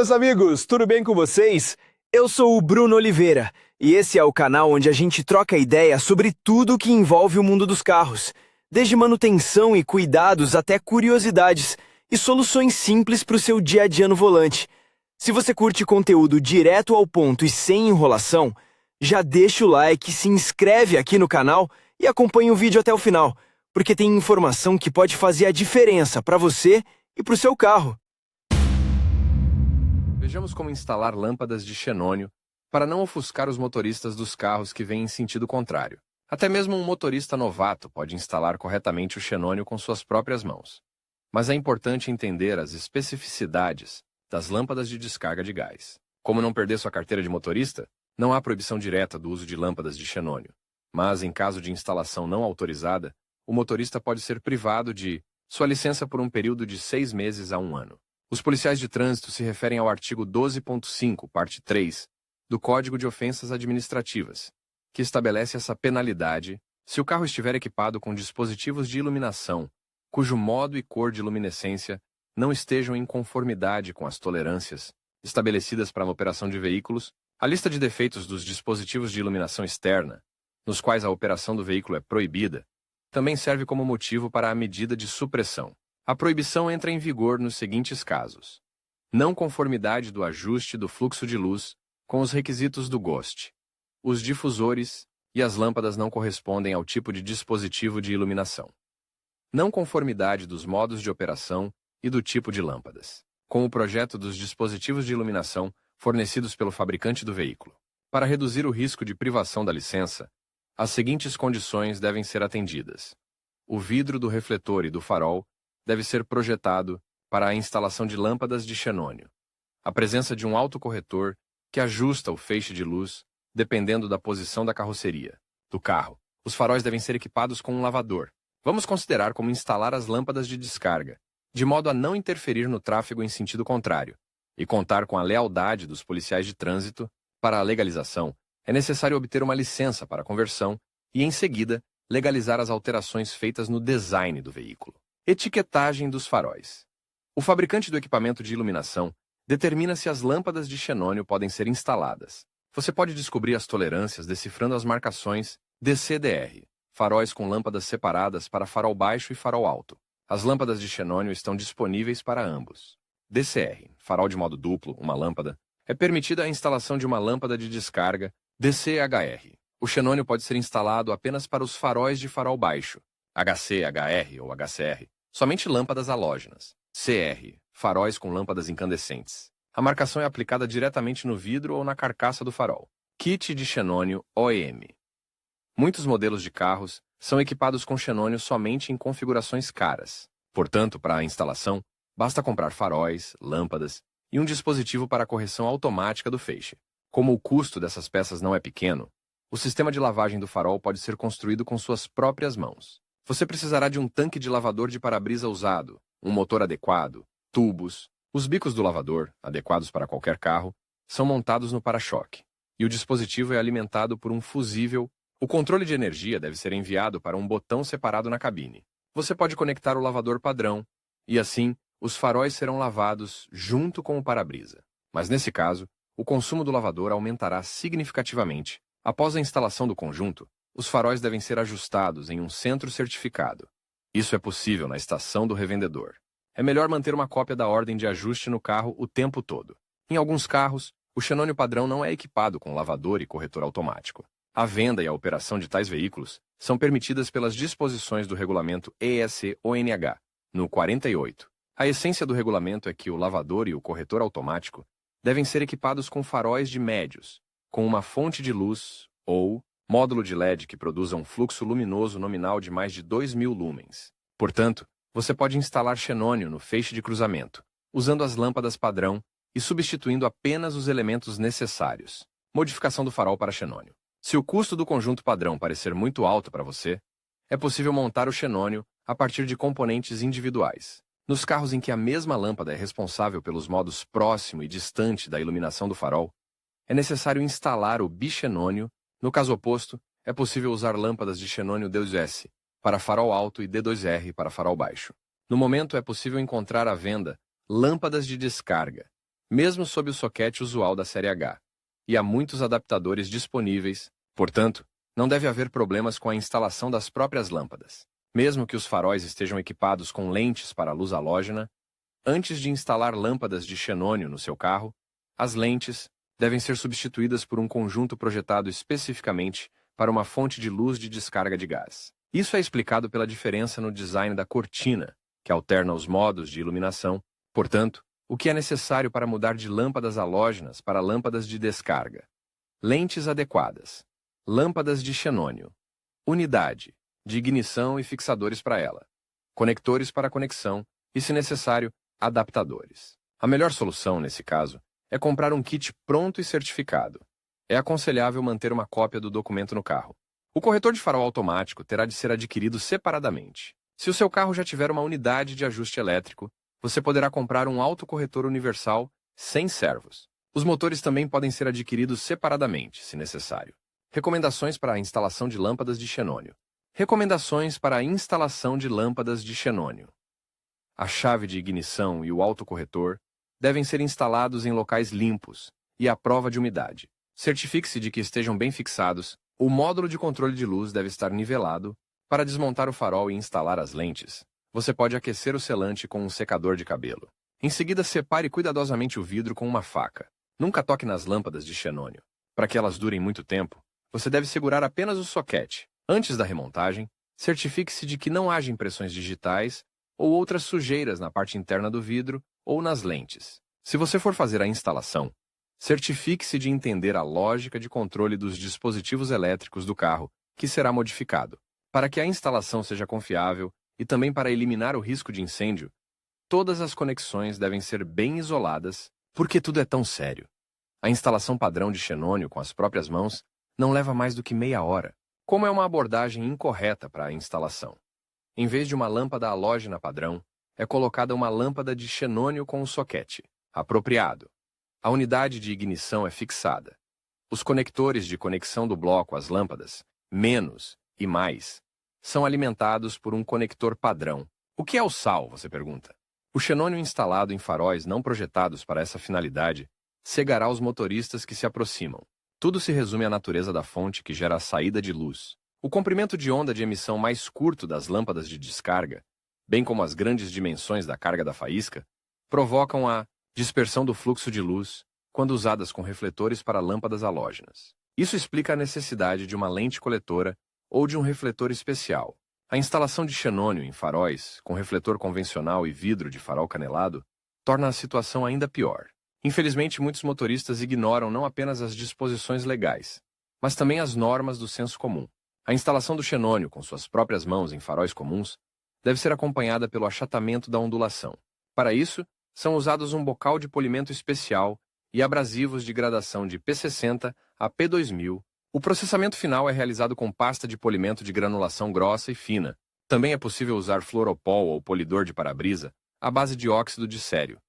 meus amigos, tudo bem com vocês? Eu sou o Bruno Oliveira e esse é o canal onde a gente troca ideia sobre tudo que envolve o mundo dos carros, desde manutenção e cuidados até curiosidades e soluções simples para o seu dia a dia no volante. Se você curte conteúdo direto ao ponto e sem enrolação, já deixa o like, se inscreve aqui no canal e acompanha o vídeo até o final, porque tem informação que pode fazer a diferença para você e para o seu carro. Vejamos como instalar lâmpadas de xenônio para não ofuscar os motoristas dos carros que vêm em sentido contrário. Até mesmo um motorista novato pode instalar corretamente o xenônio com suas próprias mãos. Mas é importante entender as especificidades das lâmpadas de descarga de gás. Como não perder sua carteira de motorista, não há proibição direta do uso de lâmpadas de xenônio. Mas, em caso de instalação não autorizada, o motorista pode ser privado de sua licença por um período de 6 meses a 1 ano. Os policiais de trânsito se referem ao artigo 12.5, parte 3, do Código de Ofensas Administrativas, que estabelece essa penalidade se o carro estiver equipado com dispositivos de iluminação, cujo modo e cor de luminescência não estejam em conformidade com as tolerâncias estabelecidas para a operação de veículos. A lista de defeitos dos dispositivos de iluminação externa, nos quais a operação do veículo é proibida, também serve como motivo para a medida de supressão. A proibição entra em vigor nos seguintes casos: não conformidade do ajuste do fluxo de luz com os requisitos do GOST. Os difusores e as lâmpadas não correspondem ao tipo de dispositivo de iluminação. Não conformidade dos modos de operação e do tipo de lâmpadas, com o projeto dos dispositivos de iluminação fornecidos pelo fabricante do veículo. Para reduzir o risco de privação da licença, as seguintes condições devem ser atendidas: o vidro do refletor e do farol deve ser projetado para a instalação de lâmpadas de xenônio. A presença de um autocorretor que ajusta o feixe de luz dependendo da posição da carroceria do carro. Os faróis devem ser equipados com um lavador. Vamos considerar como instalar as lâmpadas de descarga, de modo a não interferir no tráfego em sentido contrário, e contar com a lealdade dos policiais de trânsito. Para a legalização, é necessário obter uma licença para conversão e, em seguida, legalizar as alterações feitas no design do veículo. Etiquetagem dos faróis. O fabricante do equipamento de iluminação determina se as lâmpadas de xenônio podem ser instaladas. Você pode descobrir as tolerâncias decifrando as marcações DCDR, faróis com lâmpadas separadas para farol baixo e farol alto. As lâmpadas de xenônio estão disponíveis para ambos. DCR, farol de modo duplo, uma lâmpada, é permitida a instalação de uma lâmpada de descarga. DCHR. O xenônio pode ser instalado apenas para os faróis de farol baixo. HC, HR ou HCR, somente lâmpadas halógenas. CR, faróis com lâmpadas incandescentes. A marcação é aplicada diretamente no vidro ou na carcaça do farol. Kit de xenônio OEM. Muitos modelos de carros são equipados com xenônio somente em configurações caras. Portanto, para a instalação, basta comprar faróis, lâmpadas e um dispositivo para a correção automática do feixe. Como o custo dessas peças não é pequeno, o sistema de lavagem do farol pode ser construído com suas próprias mãos. Você precisará de um tanque de lavador de para-brisa usado, um motor adequado, tubos. Os bicos do lavador, adequados para qualquer carro, são montados no para-choque, e o dispositivo é alimentado por um fusível. O controle de energia deve ser enviado para um botão separado na cabine. Você pode conectar o lavador padrão, e assim, os faróis serão lavados junto com o para-brisa. Mas nesse caso, o consumo do lavador aumentará significativamente. Após a instalação do conjunto, os faróis devem ser ajustados em um centro certificado. Isso é possível na estação do revendedor. É melhor manter uma cópia da ordem de ajuste no carro o tempo todo. Em alguns carros, o xenônio padrão não é equipado com lavador e corretor automático. A venda e a operação de tais veículos são permitidas pelas disposições do regulamento ESC-ONH, no 48. A essência do regulamento é que o lavador e o corretor automático devem ser equipados com faróis de médios, com uma fonte de luz ou módulo de LED que produza um fluxo luminoso nominal de mais de 2.000 lumens. Portanto, você pode instalar xenônio no feixe de cruzamento, usando as lâmpadas padrão e substituindo apenas os elementos necessários. Modificação do farol para xenônio. Se o custo do conjunto padrão parecer muito alto para você, é possível montar o xenônio a partir de componentes individuais. Nos carros em que a mesma lâmpada é responsável pelos modos próximo e distante da iluminação do farol, é necessário instalar o bixenônio. No caso oposto, é possível usar lâmpadas de xenônio D2S para farol alto e D2R para farol baixo. No momento, é possível encontrar à venda lâmpadas de descarga, mesmo sob o soquete usual da série H. E há muitos adaptadores disponíveis, portanto, não deve haver problemas com a instalação das próprias lâmpadas. Mesmo que os faróis estejam equipados com lentes para luz halógena, antes de instalar lâmpadas de xenônio no seu carro, as lentes devem ser substituídas por um conjunto projetado especificamente para uma fonte de luz de descarga de gás. Isso é explicado pela diferença no design da cortina, que alterna os modos de iluminação. Portanto, o que é necessário para mudar de lâmpadas halógenas para lâmpadas de descarga? Lentes adequadas, lâmpadas de xenônio, unidade de ignição e fixadores para ela, conectores para conexão e, se necessário, adaptadores. A melhor solução, nesse caso, é comprar um kit pronto e certificado. É aconselhável manter uma cópia do documento no carro. O corretor de farol automático terá de ser adquirido separadamente. Se o seu carro já tiver uma unidade de ajuste elétrico, você poderá comprar um autocorretor universal sem servos. Os motores também podem ser adquiridos separadamente, se necessário. Recomendações para a instalação de lâmpadas de xenônio. Recomendações para a instalação de lâmpadas de xenônio. A chave de ignição e o autocorretor devem ser instalados em locais limpos e à prova de umidade. Certifique-se de que estejam bem fixados. O módulo de controle de luz deve estar nivelado. Para desmontar o farol e instalar as lentes, você pode aquecer o selante com um secador de cabelo. Em seguida, separe cuidadosamente o vidro com uma faca. Nunca toque nas lâmpadas de xenônio. Para que elas durem muito tempo, você deve segurar apenas o soquete. Antes da remontagem, certifique-se de que não haja impressões digitais ou outras sujeiras na parte interna do vidro ou nas lentes. Se você for fazer a instalação, certifique-se de entender a lógica de controle dos dispositivos elétricos do carro que será modificado. Para que a instalação seja confiável e também para eliminar o risco de incêndio, todas as conexões devem ser bem isoladas, porque tudo é tão sério. A instalação padrão de xenônio com as próprias mãos não leva mais do que meia hora. Como é uma abordagem incorreta para a instalação? Em vez de uma lâmpada halógena padrão, é colocada uma lâmpada de xenônio com o soquete apropriado. A unidade de ignição é fixada. Os conectores de conexão do bloco às lâmpadas, menos e mais, são alimentados por um conector padrão. O que é o SAL, você pergunta? O xenônio instalado em faróis não projetados para essa finalidade cegará os motoristas que se aproximam. Tudo se resume à natureza da fonte que gera a saída de luz. O comprimento de onda de emissão mais curto das lâmpadas de descarga, bem como as grandes dimensões da carga da faísca, provocam a dispersão do fluxo de luz quando usadas com refletores para lâmpadas halógenas. Isso explica a necessidade de uma lente coletora ou de um refletor especial. A instalação de xenônio em faróis, com refletor convencional e vidro de farol canelado, torna a situação ainda pior. Infelizmente, muitos motoristas ignoram não apenas as disposições legais, mas também as normas do senso comum. A instalação do xenônio com suas próprias mãos em faróis comuns deve ser acompanhada pelo achatamento da ondulação. Para isso, são usados um bocal de polimento especial e abrasivos de gradação de P60 a P2000. O processamento final é realizado com pasta de polimento de granulação grossa e fina. Também é possível usar fluoropol ou polidor de para-brisa à base de óxido de cério.